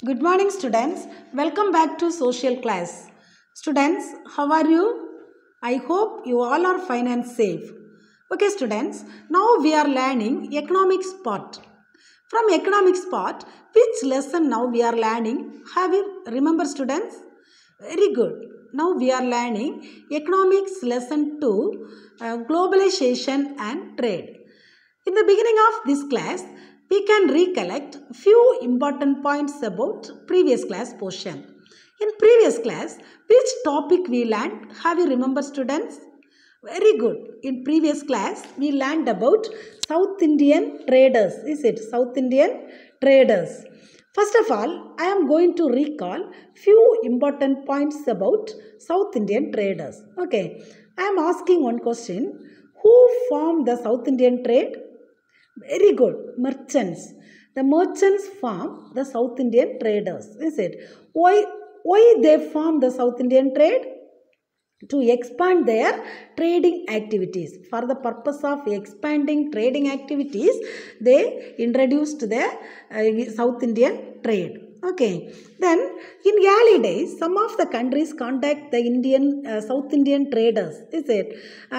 Good morning, students. Welcome back to social class. Students, how are you? I hope you all are fine and safe. Okay, students, now we are learning economics part. From economics part, which lesson now we are learning? Have you remember, students? Very good. Now we are learning economics lesson 2, globalization and trade. In the beginning of this class, we can recollect few important points about previous class portion. In previous class, which topic we learned? Have you remember, students? Very good. In previous class, we learned about South Indian traders. Is it South Indian traders? First of all, I am going to recall few important points about South Indian traders. Okay. I am asking one question. Who formed the South Indian trade? Very good. Merchants. The merchants form the South Indian traders. Is it? Why they form the South Indian trade? To expand their trading activities. For the purpose of expanding trading activities, they introduced the South Indian trade. Okay. Then in early days, some of the countries contact the South Indian traders. Is it?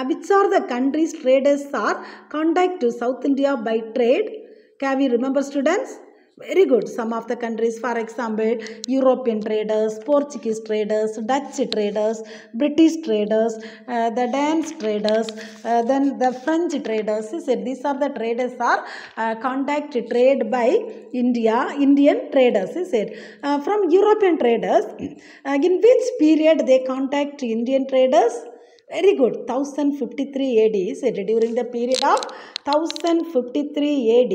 Which are the countries traders are contact to South India by trade? Can we remember, students? Very good. Some of the countries, for example, European traders, Portuguese traders, Dutch traders, British traders, the Danish traders, then the French traders. These are the traders are contact trade by Indian traders. From European traders, in which period they contact Indian traders? Very good. 1053 AD. Is it? During the period of 1053 AD,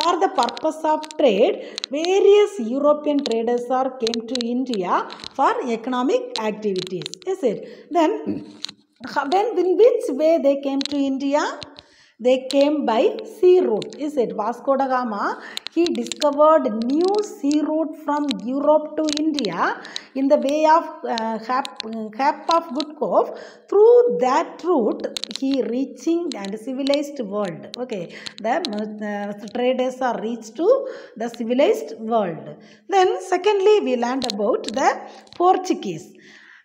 for the purpose of trade, various European traders came to India for economic activities. Is it? Then, in which way they came to India? They came by sea route. Is it? Vasco da Gama, he discovered new sea route from Europe to India in the way of Cape of Good Hope. Through that route, he reaching and civilized world. Okay, the traders are reached to the civilized world. Then, secondly, we learned about the Portuguese.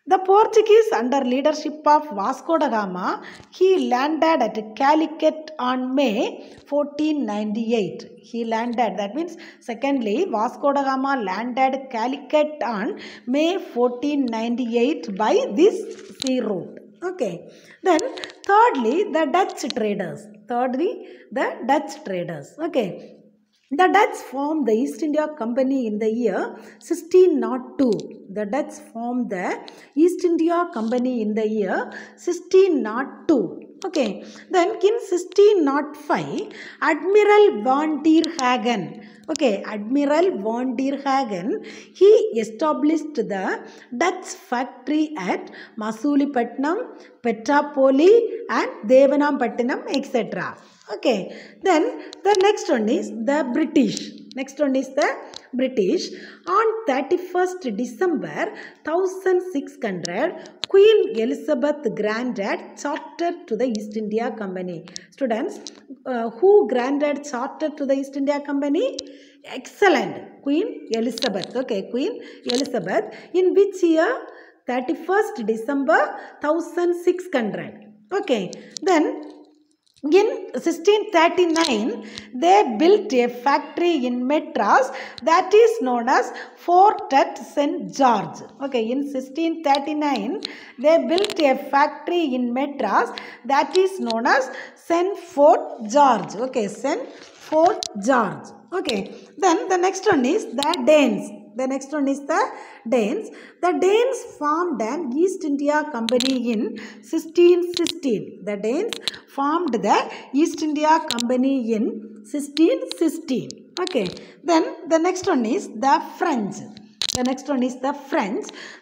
The Portuguese, under leadership of Vasco da Gama, he landed at Calicut on May 1498. He landed, that means, secondly, Vasco da Gama landed Calicut on May 1498 by this sea route. Okay. Then, thirdly, the Dutch traders. Okay. The Dutch formed the East India Company in the year 1602. The Dutch formed the East India Company in the year 1602. Okay. Then in 1605, Admiral van der Hagen. Okay, Admiral van der Hagen, he established the Dutch factory at Masulipatnam, Petrapoli and Devanampattinam, etc. Okay, then the next one is the British. On 31st December 1600, Queen Elizabeth granted charter to the East India Company. Students, who granted charter to the East India Company? Excellent. Queen Elizabeth. Okay, Queen Elizabeth. In which year? 31st December 1600. Okay, then in 1639, they built a factory in Madras that is known as Fort at St. George. Okay, in 1639, they built a factory in Madras that is known as St. Fort George. Okay, St. Fort George. Okay, then the next one is the Danes. The Danes. The Danes formed an East India Company in 1616. The Danes formed the East India Company in 1616. Okay. Then the next one is the French.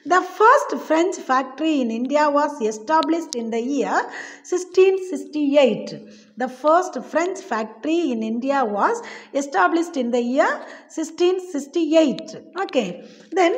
The first French factory in India was established in the year 1668. The first French factory in India was established in the year 1668. Okay. Then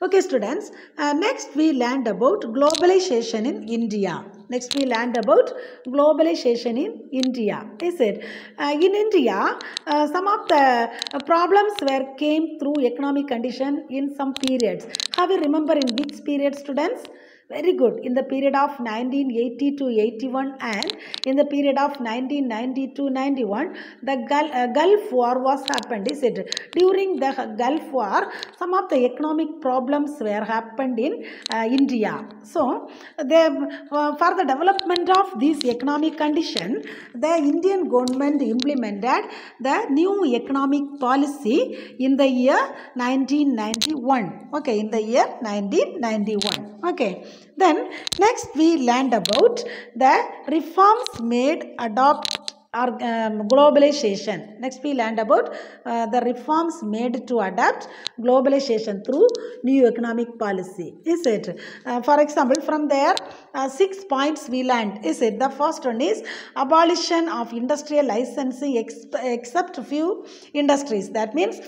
Okay, students, next we learned about globalization in India. Next we learned about globalization in India. Is it? In India, some of the problems came through economic condition in some periods. Have you remember in which period, students? Very good. In the period of 1980 to 81 and in the period of 1990 to 91, the Gulf War was happened. Is it? During the Gulf War, some of the economic problems were happened in India. So, for the development of this economic condition, the Indian government implemented the new economic policy in the year 1991. Okay, in the year 1991. Okay. Then next we learned about the reforms made adopt or globalization. Next we learned about the reforms made to adapt globalization through new economic policy. Is it? For example, from there 6 points we learned. Is it? The first one is abolition of industrial licensing except few industries. That means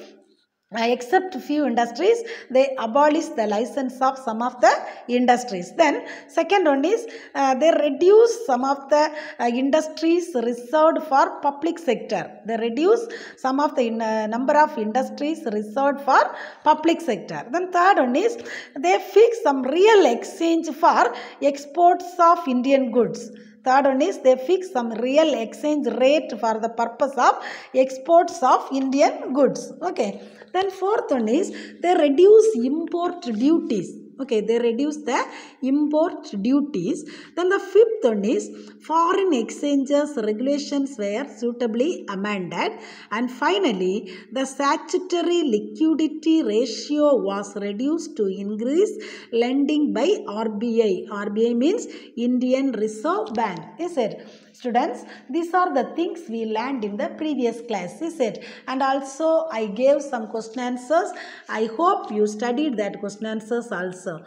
except few industries, they abolish the license of some of the industries. Then second one is they reduce some of the industries reserved for public sector. They reduce some of the number of industries reserved for public sector. Then third one is they fix some real exchange for exports of Indian goods. Third one is they fix some real exchange rate for the purpose of exports of Indian goods. Okay. Then fourth one is they reduce import duties. Okay, they reduce the import duties. Then the fifth one is foreign exchanges regulations were suitably amended. And finally, the statutory liquidity ratio was reduced to increase lending by RBI. RBI means Indian Reserve Bank. Is it? Students, these are the things we learned in the previous class, is it? And also I gave some question answers. I hope you studied that question answers also.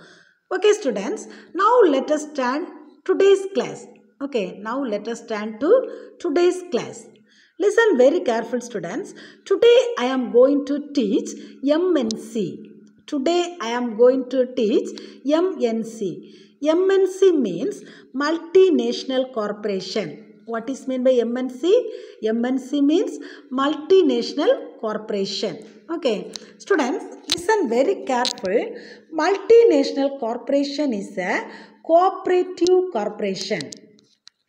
Okay, students, now let us turn today's class. Okay, now let us turn to today's class. Listen very careful, students. Today I am going to teach MNC. Today I am going to teach MNC. MNC means multinational corporation. What is meant by MNC? MNC means multinational corporation. Okay. Students, listen very careful. Multinational corporation is a cooperative corporation.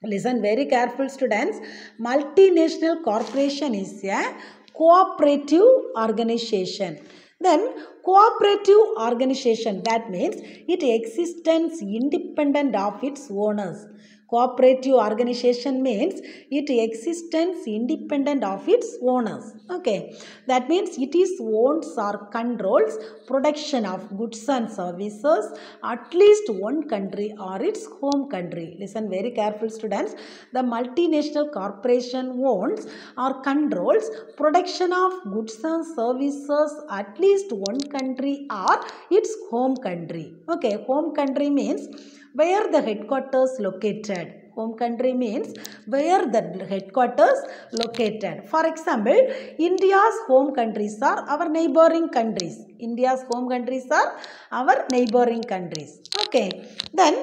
Listen very careful, students. Multinational corporation is a cooperative organization. Then cooperative organization, that means it exists independent of its owners. Cooperative organization means it exists independent of its owners. Okay, that means it is owns or controls production of goods and services at least one country or its home country. Listen very careful, students. The multinational corporation owns or controls production of goods and services at least one country or its home country. Okay, home country means where the headquarters located. Home country means where the headquarters located. For example, India's home countries are our neighboring countries. India's home countries are our neighboring countries. Okay. Then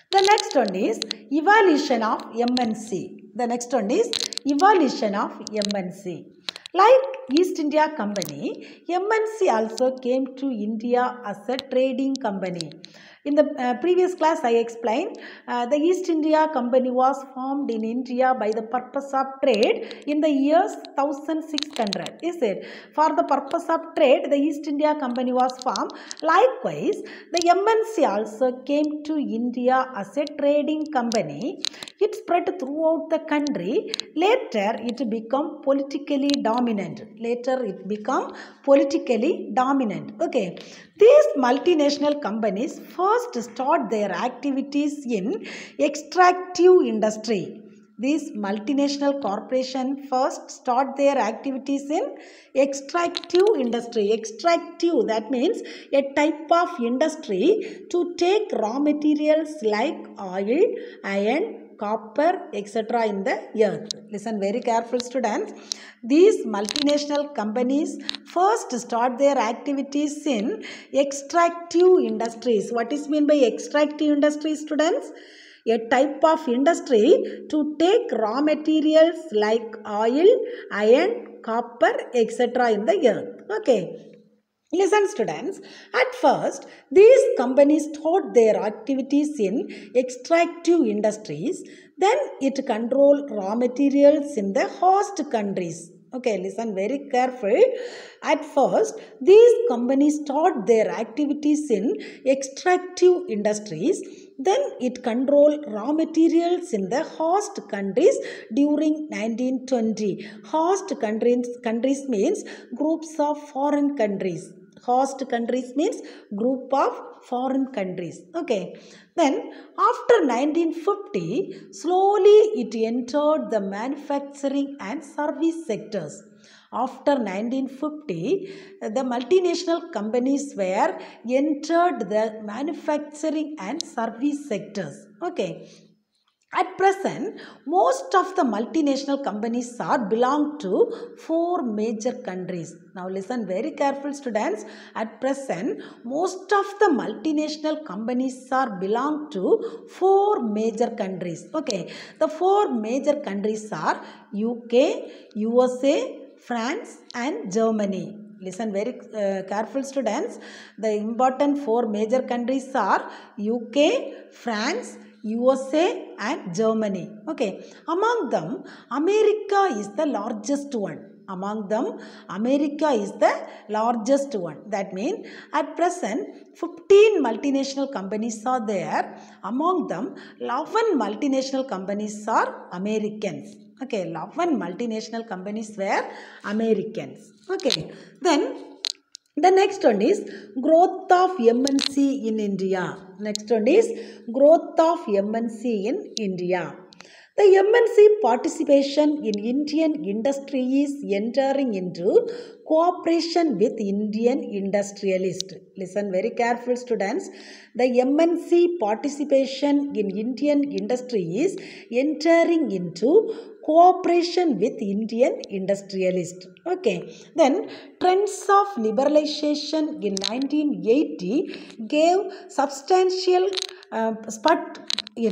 the next one is evolution of MNC. The next one is evolution of MNC. Like East India Company, MNC also came to India as a trading company. In the previous class, I explained the East India Company was formed in India by the purpose of trade in the years 1600. Is it? For the purpose of trade, the East India Company was formed. Likewise, the MNC also came to India as a trading company. It spread throughout the country. Later, it became politically dominant. Okay. These multinational companies first start their activities in extractive industry. These multinational corporations first start their activities in extractive industry. Extractive, that means a type of industry to take raw materials like oil, iron, copper, etc. in the earth. Listen very careful, students. These multinational companies first start their activities in extractive industries. What is meant by extractive industries, students? A type of industry to take raw materials like oil, iron, copper, etc. in the earth. Okay. Listen, students, at first, these companies start their activities in extractive industries, then it control raw materials in the host countries. Okay, listen very careful. At first, these companies start their activities in extractive industries, then it control raw materials in the host countries during 1920. Countries means groups of foreign countries. Host countries means group of foreign countries. Okay. Then after 1950, slowly it entered the manufacturing and service sectors. After 1950, the multinational companies were entered the manufacturing and service sectors. Okay. At present, most of the multinational companies are belong to four major countries. Now listen very careful, students. At present, most of the multinational companies are belong to four major countries. Okay, the four major countries are UK, USA, France and Germany. Listen very careful, students. The important four major countries are UK, France, USA and Germany. Okay. Among them, America is the largest one. Among them, America is the largest one. That means, at present, 15 multinational companies are there. Among them, 11 multinational companies are Americans. Okay, 11 multinational companies were Americans. Okay, then the next one is growth of MNC in India. Next one is growth of MNC in India. The MNC participation in Indian industry is entering into cooperation with Indian industrialists. Listen very careful, students. The MNC participation in Indian industry is entering into cooperation with Indian industrialists. Okay. Then trends of liberalization in 1980 gave substantial spurt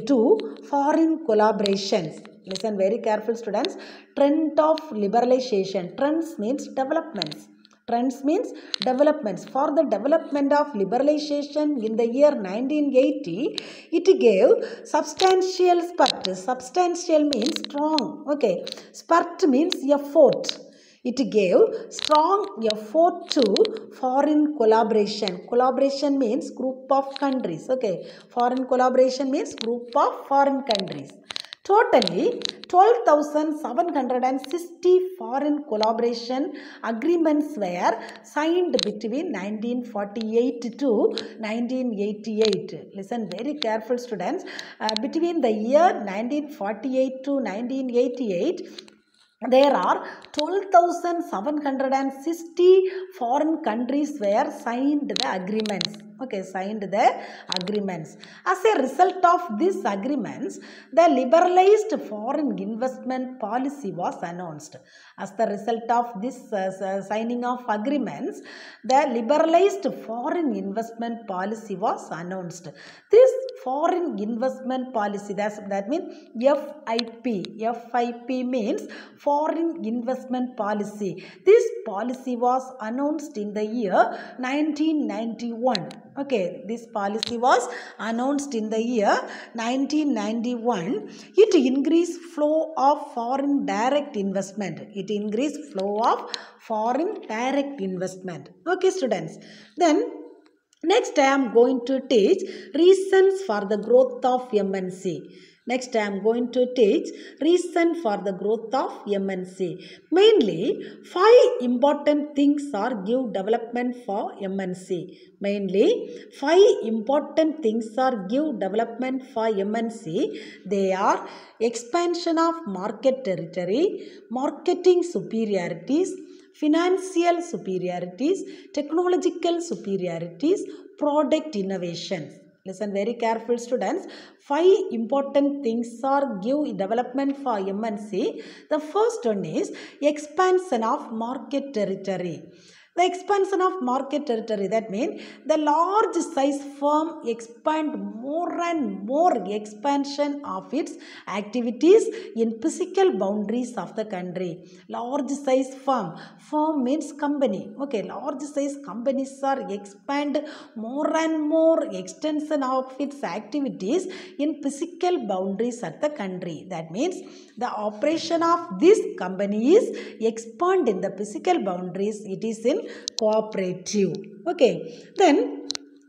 to foreign collaborations. Listen very careful, students. Trend of liberalization. Trends means developments. Trends means developments. For the development of liberalization in the year 1980, it gave substantial spurt. Substantial means strong. Okay. Spurt means effort. It gave strong effort to foreign collaboration. Collaboration means group of countries. Okay. Foreign collaboration means group of foreign countries. Totally, 12,760 foreign collaboration agreements were signed between 1948 to 1988. Listen very careful, students. Between the year 1948 to 1988, there are 12,760 foreign countries were signed the agreements. Okay, signed the agreements. As a result of these agreements, the liberalized foreign investment policy was announced. As the result of this signing of agreements, the liberalized foreign investment policy was announced. This foreign investment policy, that means FIP. FIP means foreign investment policy. This policy was announced in the year 1991. Okay, this policy was announced in the year 1991. It increased flow of foreign direct investment. It increased flow of foreign direct investment. Okay, students. Then next I am going to teach reasons for the growth of MNC. Next I am going to teach reason for the growth of MNC. Mainly 5 important things are give development for MNC. Mainly 5 important things are give development for MNC. They are expansion of market territory, marketing superiorities, financial superiorities, technological superiorities, product innovations. Listen very careful students. 5 important things are give development for MNC. The first one is expansion of market territory. The expansion of market territory, that means the large size firm expand more and more expansion of its activities in physical boundaries of the country. Large size firm means company. Okay, large size companies are expand more and more extension of its activities in physical boundaries at the country. That means the operation of this company is expand in the physical boundaries. It is in cooperative. Okay, then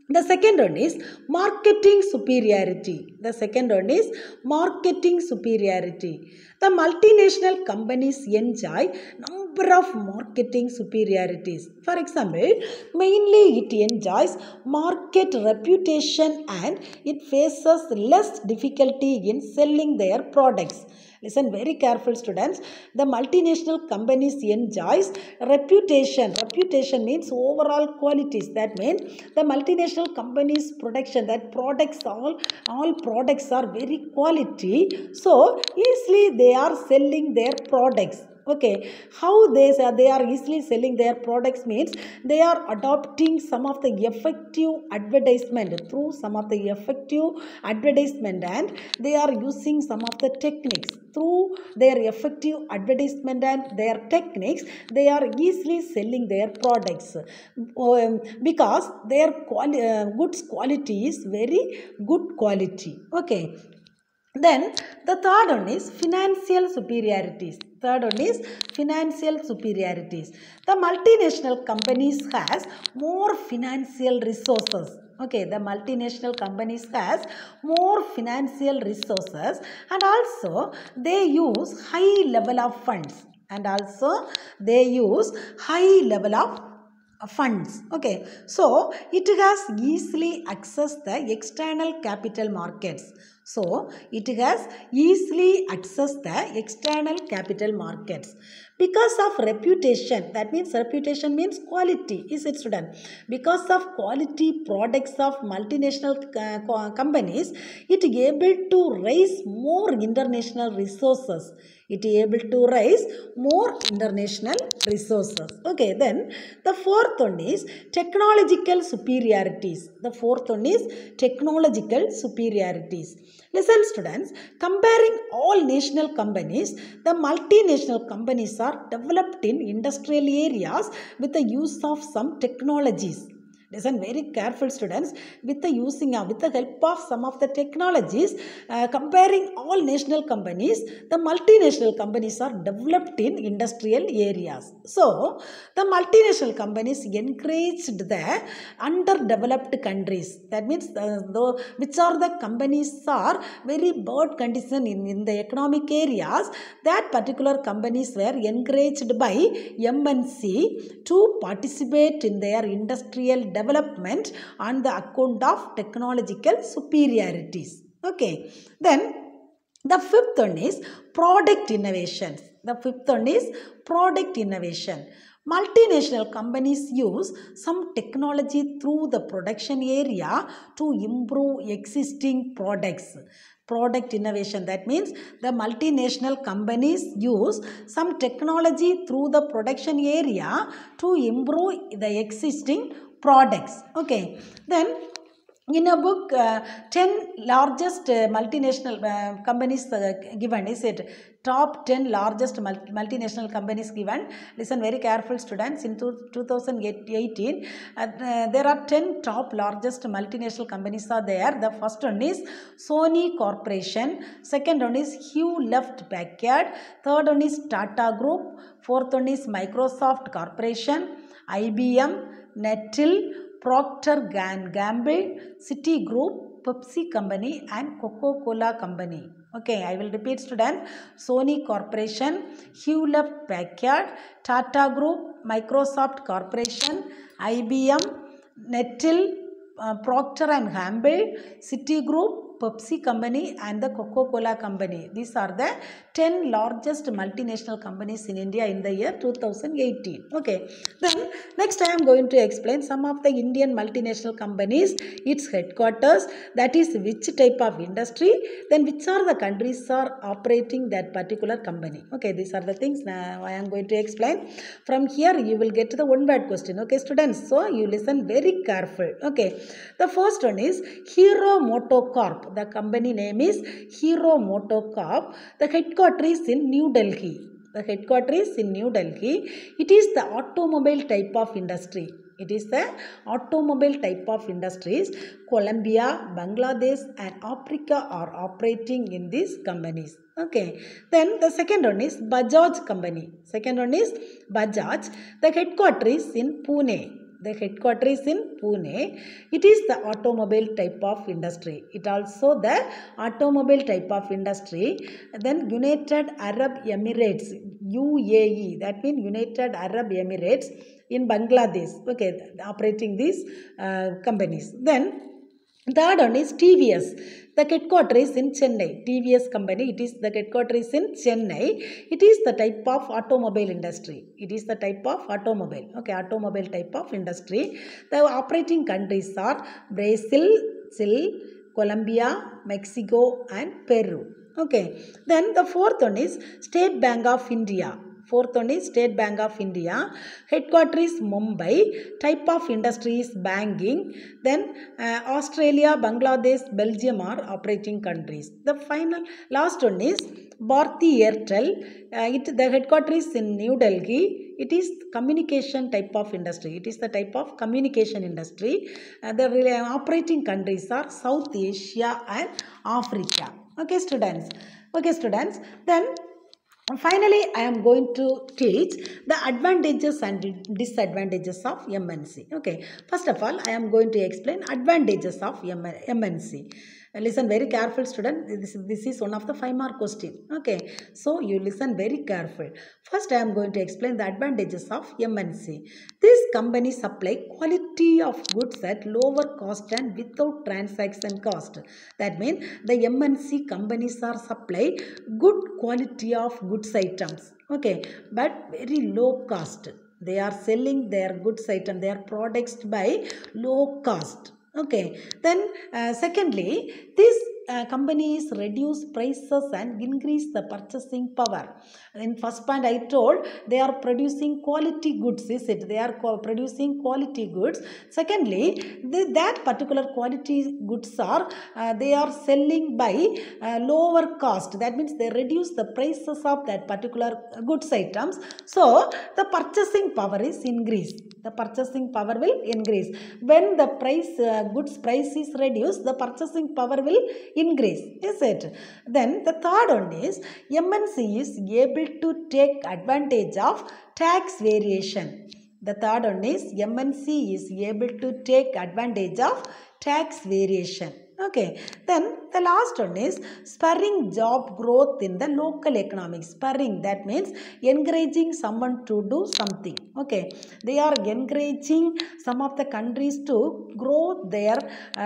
the second one is marketing superiority. The second one is marketing superiority. The multinational companies enjoy number of marketing superiorities. For example, mainly it enjoys market reputation and it faces less difficulty in selling their products. Listen very careful students. The multinational companies enjoys reputation. Reputation means overall qualities. That means the multinational companies production, that products, all products are very quality. So easily they are selling their products. Okay, how they are easily selling their products means they are adopting some of the effective advertisement through some of the effective advertisement, and they are using some of the techniques through their effective advertisement and their techniques. They are easily selling their products because their goods quality is very good quality. Okay, then the third one is financial superiorities. Third one is financial superiorities. The multinational companies has more financial resources. Okay, the multinational companies has more financial resources, and also they use high level of funds. And also they use high level of funds. Okay, so it has easily access the external capital markets. So it has easily access the external capital markets because of reputation. That means reputation means quality. Is it student? Because of quality products of multinational companies, it is able to raise more international resources. It is able to raise more international resources. Okay, then the fourth one is technological superiorities. The fourth one is technological superiorities. Listen students, comparing all national companies, the multinational companies are developed in industrial areas with the use of some technologies. Listen very careful students. With the help of some of the technologies, comparing all national companies, the multinational companies are developed in industrial areas. So the multinational companies encouraged the underdeveloped countries. That means which are the companies are very bad condition in the economic areas, that particular companies were encouraged by MNC to participate in their industrial development on the account of technological superiorities. Okay, then the fifth one is product innovations. The fifth one is product innovation. Multinational companies use some technology through the production area to improve existing products. Product innovation, that means the multinational companies use some technology through the production area to improve the existing products. Okay, then in a book, 10 largest multinational companies given, is it? Top 10 largest multinational companies given. Listen very careful students. In 2018, there are 10 top largest multinational companies are there. The first one is Sony Corporation. Second one is Hewlett Packard. Third one is Tata Group. Fourth one is Microsoft Corporation, IBM, Nettle, Procter & Gamble, Citigroup, Pepsi Company and Coca-Cola Company. Okay, I will repeat students. Sony Corporation, Hewlett Packard, Tata Group, Microsoft Corporation, IBM, Nettle, Procter & Gamble, Citigroup, Pepsi company and the Coca-Cola company. These are the 10 largest multinational companies in India in the year 2018. Okay. Then next I am going to explain some of the Indian multinational companies, its headquarters, that is which type of industry, then which are the countries are operating that particular company. Okay, these are the things now I am going to explain. From here you will get to the one word question. Okay, students, so you listen very careful. Okay, the first one is Hero Motocorp. The company name is Hero Motocorp. The headquarters is in New Delhi. The headquarters is in New Delhi. It is the automobile type of industry. It is the automobile type of industries. Colombia, Bangladesh and Africa are operating in these companies. Okay. Then the second one is Bajaj company. Second one is Bajaj. The headquarters is in Pune. The headquarters is in Pune. It is the automobile type of industry. It also the automobile type of industry. Then United Arab Emirates, UAE, that means United Arab Emirates in Bangladesh. Okay, operating these companies. Then third one is TVS. The headquarters is in Chennai. TVS company, it is the headquarters is in Chennai. It is the type of automobile industry. It is the type of automobile. Okay, automobile type of industry. The operating countries are Brazil, Chile, Colombia, Mexico and Peru. Okay. Then the fourth one is State Bank of India. Fourth one is State Bank of India. Headquarters is Mumbai. Type of industry is banking. Then Australia, Bangladesh, Belgium are operating countries. The last one is Bharti Airtel. The headquarters is in New Delhi. It is communication type of industry. It is the type of communication industry. The operating countries are South Asia and Africa. Okay, students. Okay, students. Then finally, I am going to teach the advantages and disadvantages of MNC. Okay. First of all, I am going to explain advantages of MNC. Listen very careful, student. This is one of the 5-mark question. Okay. So, you listen very careful. First, I am going to explain the advantages of MNC. This company supply quality of goods at lower cost and without transaction cost. That means the MNC companies are supply good quality of goods items. Okay. But very low cost. They are selling their goods item, their products by low cost. Okay. Then secondly, this companies reduce prices and increase the purchasing power. In first point I told they are producing quality goods, is it? They are producing quality goods. Secondly, that particular quality goods are they are selling by lower cost. That means they reduce the prices of that particular goods items. So the purchasing power is increased. The purchasing power will increase. When the goods price is reduced, the purchasing power will increase, is it? Then the third one is MNC is able to take advantage of tax variation. The third one is MNC is able to take advantage of tax variation. Okay. Then the last one is spurring job growth in the local economy. Spurring, that means encouraging someone to do something. Okay. They are encouraging some of the countries to grow their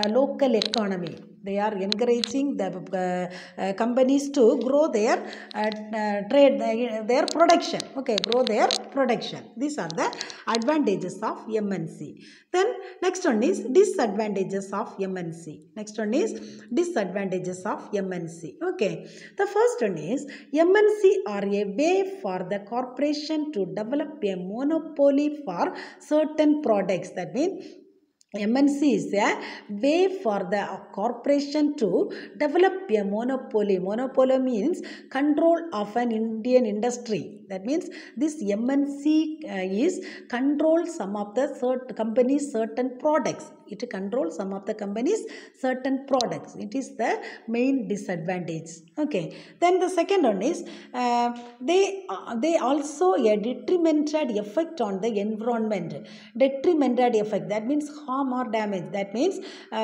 local economy. They are encouraging the companies to grow their their production. Okay, grow their production. These are the advantages of MNC. Then next one is disadvantages of MNC. Next one is disadvantages of MNC. Okay, the first one is MNC are a way for the corporation to develop a monopoly for certain products. That means MNC is a way for the corporation to develop a monopoly. Monopoly means control of an Indian industry. That means this MNC is control some of the company's certain products. It controls some of the company's certain products. It is the main disadvantage. Okay. Then the second one is they also a detrimental effect on the environment. Detrimental effect, that means harm or damage. That means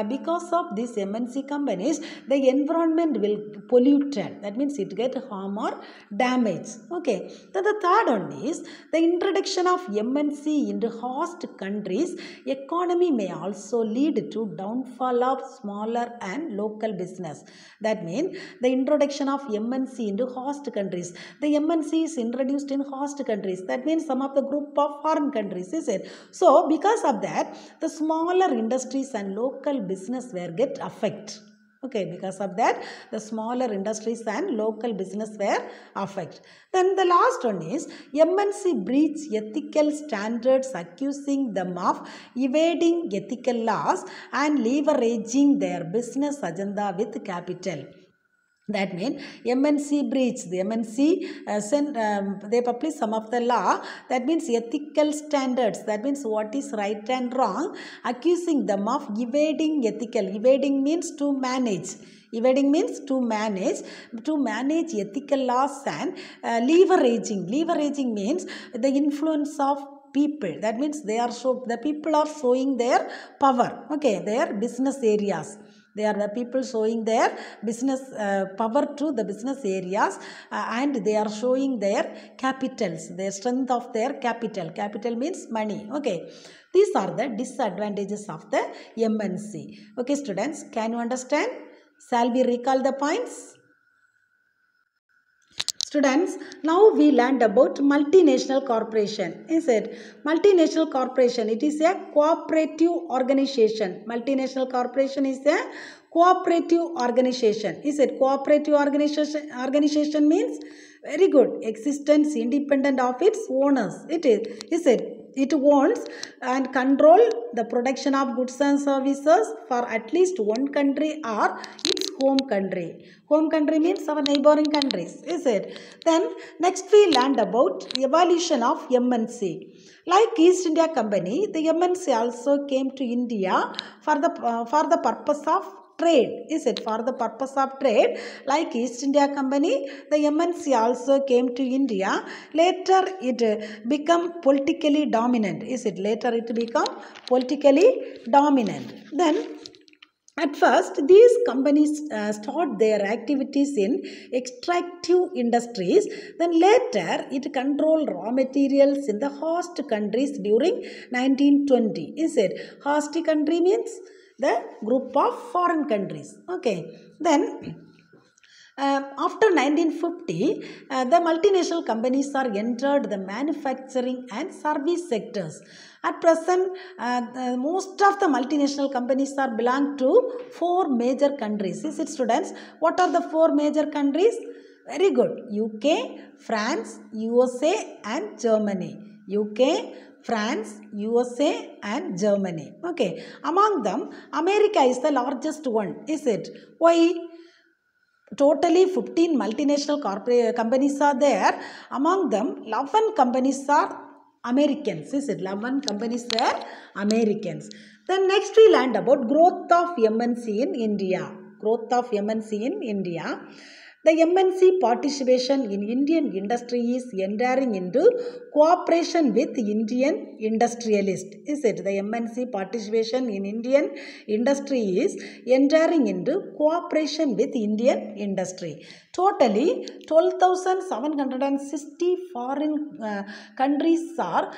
because of these MNC companies, the environment will polluted. That means it get harm or damage. Okay. Then the third one is the introduction of MNC into host countries economy may also lead to downfall of smaller and local business. That means the introduction of MNC into host countries. The MNC is introduced in host countries. That means some of the group of foreign countries, is it? So because of that, the smaller industries and local business were get affected. Okay, because of that, the smaller industries and local business were affected. Then the last one is MNC breach ethical standards, accusing them of evading ethical laws and leveraging their business agenda with capital. That means MNC breach, the MNC they publish some of the law, that means ethical standards, that means what is right and wrong, accusing them of evading ethical. Evading means to manage. Evading means to manage ethical laws and leveraging. Leveraging means the influence of people. That means the people are showing their power, okay, their business areas. They are the people showing their business power to the business areas and they are showing their capitals, their strength of their capital. Capital means money. Okay. These are the disadvantages of the MNC. Okay, students, can you understand? Shall we recall the points? Students, now we learned about multinational corporation. Is it? Multinational corporation, it is a cooperative organization. Multinational corporation is a cooperative organization. Is it? Cooperative organization means very good. Existence independent of its owners. It is. Is it? It owns and control the production of goods and services for at least one country or its home country. Home country means our neighboring countries, is it? Then next we learned about evolution of MNC. Like East India Company, the MNC also came to India for the purpose of trade. Is it? For the purpose of trade. Like East India Company, the MNC also came to India. Later it become politically dominant. Is it? Later it become politically dominant. Then at first, these companies start their activities in extractive industries. Then later, it controlled raw materials in the host countries during 1920. Is it? Host country means the group of foreign countries. Okay. Then after 1950, the multinational companies are entered the manufacturing and service sectors. At present, most of the multinational companies are belong to 4 major countries. Is it, students? What are the 4 major countries? Very good. UK, France, USA and Germany. UK, France, USA and Germany. Okay. Among them, America is the largest one. Is it? Why? Totally 15 multinational companies are there. Among them, 11 companies are Americans. Is it? 11 companies are Americans. Then next we learned about growth of MNC in India. Growth of MNC in India. The MNC participation in Indian industry is entering into cooperation with Indian industrialists. Is it? The MNC participation in Indian industry is entering into cooperation with Indian industry. Totally 12,760 foreign countries are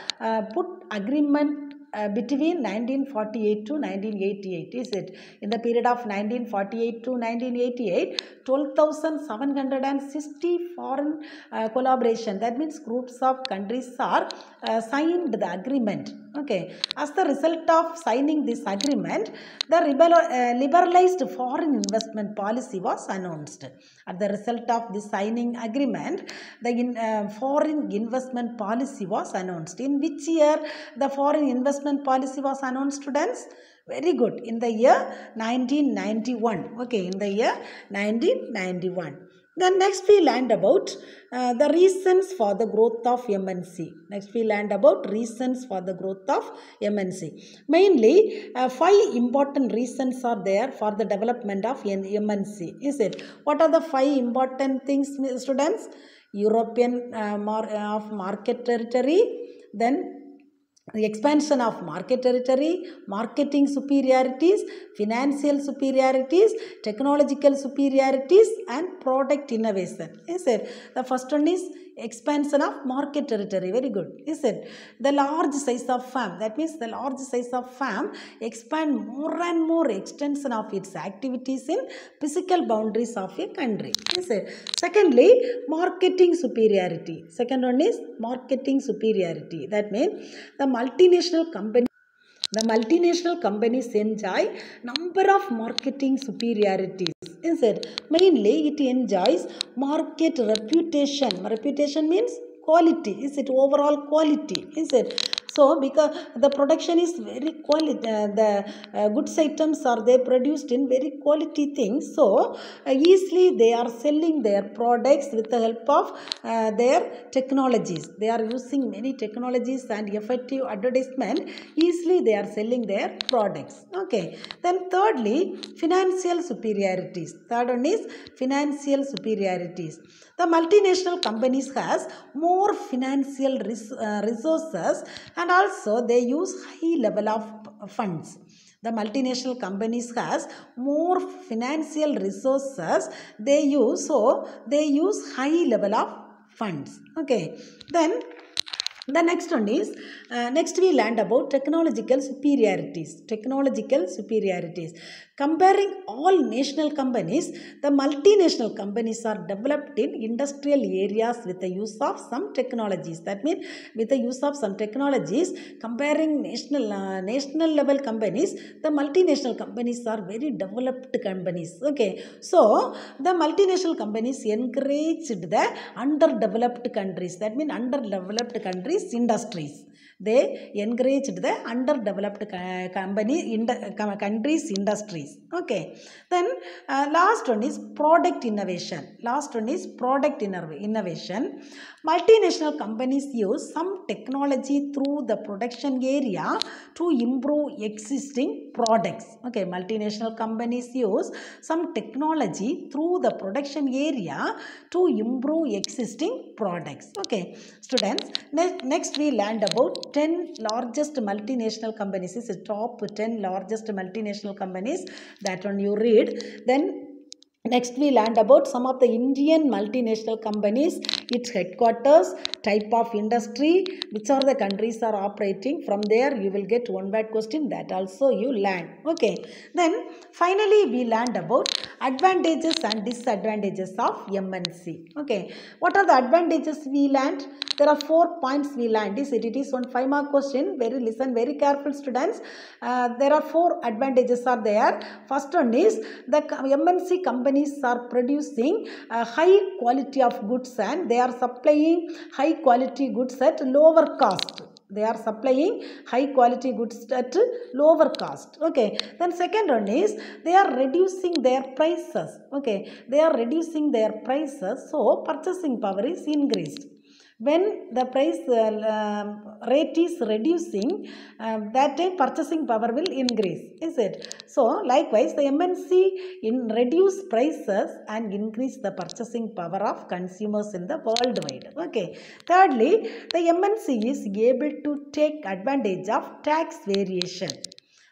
put agreement between 1948 to 1988. Is it? In the period of 1948 to 1988, 12,760 foreign collaboration, that means groups of countries are signed the agreement. Okay. As the result of signing this agreement, the liberalized foreign investment policy was announced. As the result of this signing agreement, the foreign investment policy was announced. In which year the foreign investment policy was announced, students? Very good. In the year 1991. Okay, in the year 1991. Then next we learned about the reasons for the growth of MNC. Next we learned about reasons for the growth of MNC. Mainly 5 important reasons are there for the development of MNC. Is it? What are the 5 important things, students? European market territory, then the expansion of market territory, marketing superiorities, financial superiorities, technological superiorities and product innovation. Is it? The first one is expansion of market territory. Very good. Is it? The large size of farm. That means the large size of farm expand more and more extension of its activities in physical boundaries of a country. Is it? Secondly, marketing superiority. Second one is marketing superiority. That means the multinational companies enjoy number of marketing superiorities. Is it? Mainly it enjoys market reputation. Reputation means quality. Is it? Overall quality. Is it? So because the production is very quality, the goods items are they produced in very quality things. So easily they are selling their products with the help of their technologies. They are using many technologies and effective advertisement. Easily they are selling their products. Okay. Then thirdly, financial superiorities. Third one is financial superiorities. The multinational companies has more financial resources and also they use high level of funds. The multinational companies has more financial resources they use, so they use high level of funds. Okay. Then the next one is, next we learned about technological superiorities. Technological superiorities. Comparing all national companies, the multinational companies are developed in industrial areas with the use of some technologies. That means with the use of some technologies, comparing national level companies, the multinational companies are very developed companies. Okay. So the multinational companies encouraged the underdeveloped countries. That means underdeveloped countries industries. They encouraged the underdeveloped countries industries. Okay. Then last one is product innovation. Last one is product innovation. Multinational companies use some technology through the production area to improve existing products. Okay. Multinational companies use some technology through the production area to improve existing products. Okay. Students, next we learned about 10 largest multinational companies. This is top 10 largest multinational companies. That one you read. Then next we learned about some of the Indian multinational companies, its headquarters, type of industry, which are the countries are operating. From there you will get one word question, that also you learn. Okay. Then finally we learned about advantages and disadvantages of MNC. Okay. What are the advantages we learned? There are 4 points we learned. It is one 5-mark question. Listen very careful, students. There are 4 advantages are there. First one is the MNC companies are producing high quality of goods and they are supplying high quality goods at lower cost. They are supplying high quality goods at lower cost. Okay. Then second one is they are reducing their prices. Okay. They are reducing their prices, so purchasing power is increased. When the price rate is reducing, that time purchasing power will increase. Is it? So likewise the MNC reduce prices and increase the purchasing power of consumers in the worldwide. Okay. Thirdly, the MNC is able to take advantage of tax variation.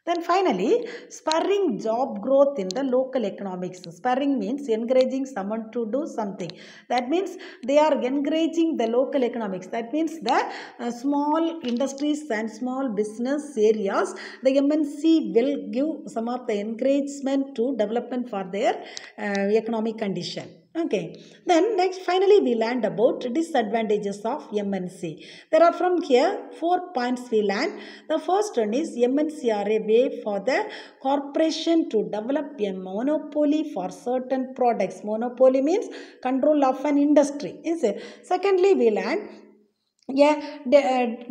Then finally, spurring job growth in the local economics. Spurring means encouraging someone to do something. That means they are encouraging the local economics. That means the small industries and small business areas, the MNC will give some of the encouragement to development for their economic condition. Okay. Then next finally we learned about disadvantages of MNC. There are from here 4 points we learned. The first one is MNC are a way for the corporation to develop a monopoly for certain products. Monopoly means control of an industry. Is it? Secondly we learned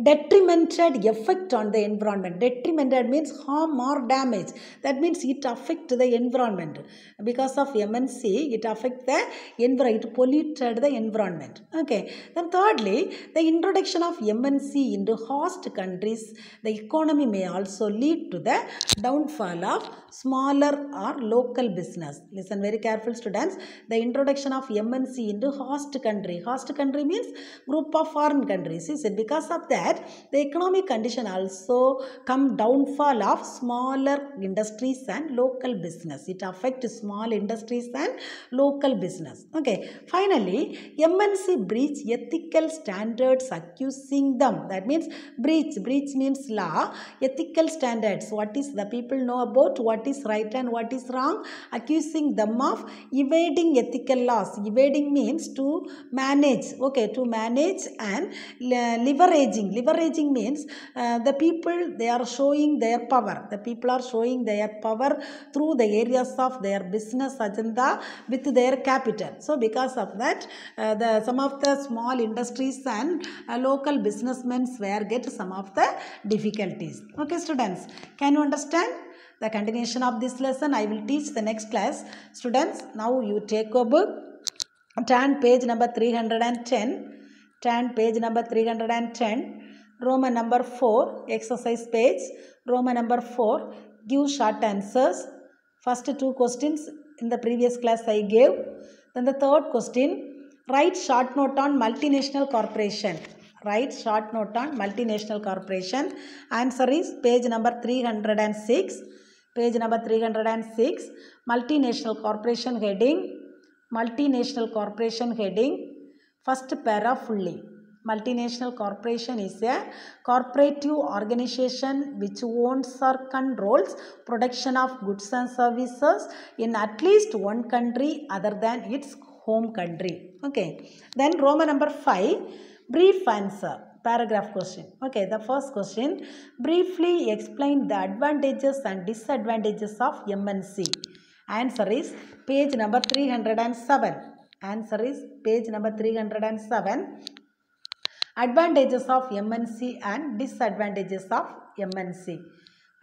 detrimented effect on the environment. Detrimented means harm or damage. That means it affects the environment. Because of MNC, it affects the environment. It polluted the environment. Okay. Then thirdly, the introduction of MNC into host countries, the economy may also lead to the downfall of smaller or local business. Listen very careful, students. The introduction of MNC into host country. Host country means group of foreign countries. countries. Is it because of that the economic condition also come downfall of smaller industries and local business. It affects small industries and local business. Okay. Finally, MNC breach ethical standards accusing them. That means breach means law. Ethical standards, what is the people know about what is right and what is wrong, accusing them of evading ethical laws. Evading means to manage. Okay, to manage and leveraging means the people, they are showing their power. The people are showing their power through the areas of their business agenda with their capital. So because of that, some of the small industries and local businessmen were get some of the difficulties. Okay, students, can you understand the continuation of this lesson? I will teach the next class. Students, now you take a book, turn page number 310, turn page number 310, Roman number 4, exercise page, Roman number 4, give short answers. First two questions in the previous class I gave. Then the third question, write short note on multinational corporation. Write short note on multinational corporation. Answer is page number 306. Page number 306. Multinational corporation heading. Multinational corporation heading. First para fully. Multinational corporation is a corporative organization which owns or controls production of goods and services in at least one country other than its home country. Okay. Then Roman number 5, brief answer. Paragraph question. Okay, the first question, briefly explain the advantages and disadvantages of MNC. Answer is page number 307. Answer is page number 307. Advantages of MNC and disadvantages of MNC.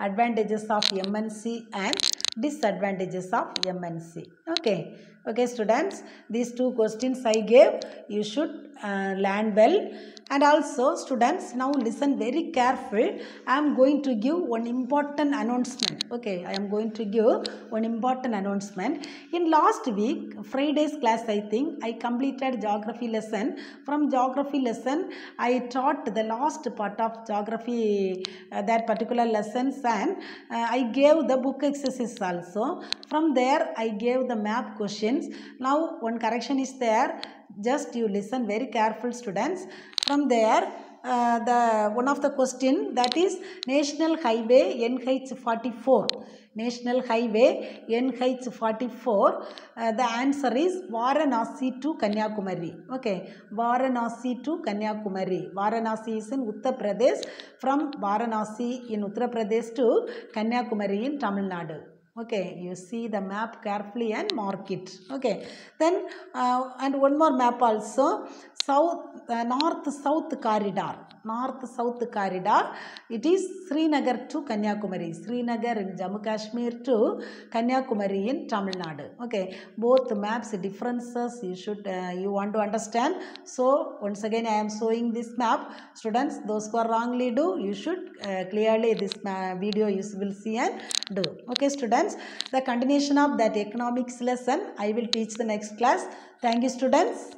Advantages of MNC and disadvantages of MNC. Okay. Okay, students, these two questions I gave, you should learn well. And also, students, now listen very careful. I am going to give one important announcement. Okay, I am going to give one important announcement. In last week, Friday's class, I think, I completed geography lesson. From geography lesson, I taught the last part of geography, that particular lessons, and I gave the book exercise also. From there, I gave the map questions. Now, one correction is there. Just you listen very careful, students. From there, the one of the question, that is National Highway NH44. National Highway NH44. The answer is Varanasi to Kanyakumari. Okay, Varanasi to Kanyakumari. Varanasi is in Uttar Pradesh. From Varanasi in Uttar Pradesh to Kanyakumari in Tamil Nadu. Okay, you see the map carefully and mark it. Okay, then and one more map also, north-south corridor. North-south corridor. It is Srinagar to Kanyakumari. Srinagar in Jammu Kashmir to Kanyakumari in Tamil Nadu. Okay, both maps differences you should you want to understand. So once again I am showing this map. Students, those who are wrongly do, you should clearly this video you will see and do. Okay, students, the continuation of that economics lesson I will teach the next class. Thank you, students.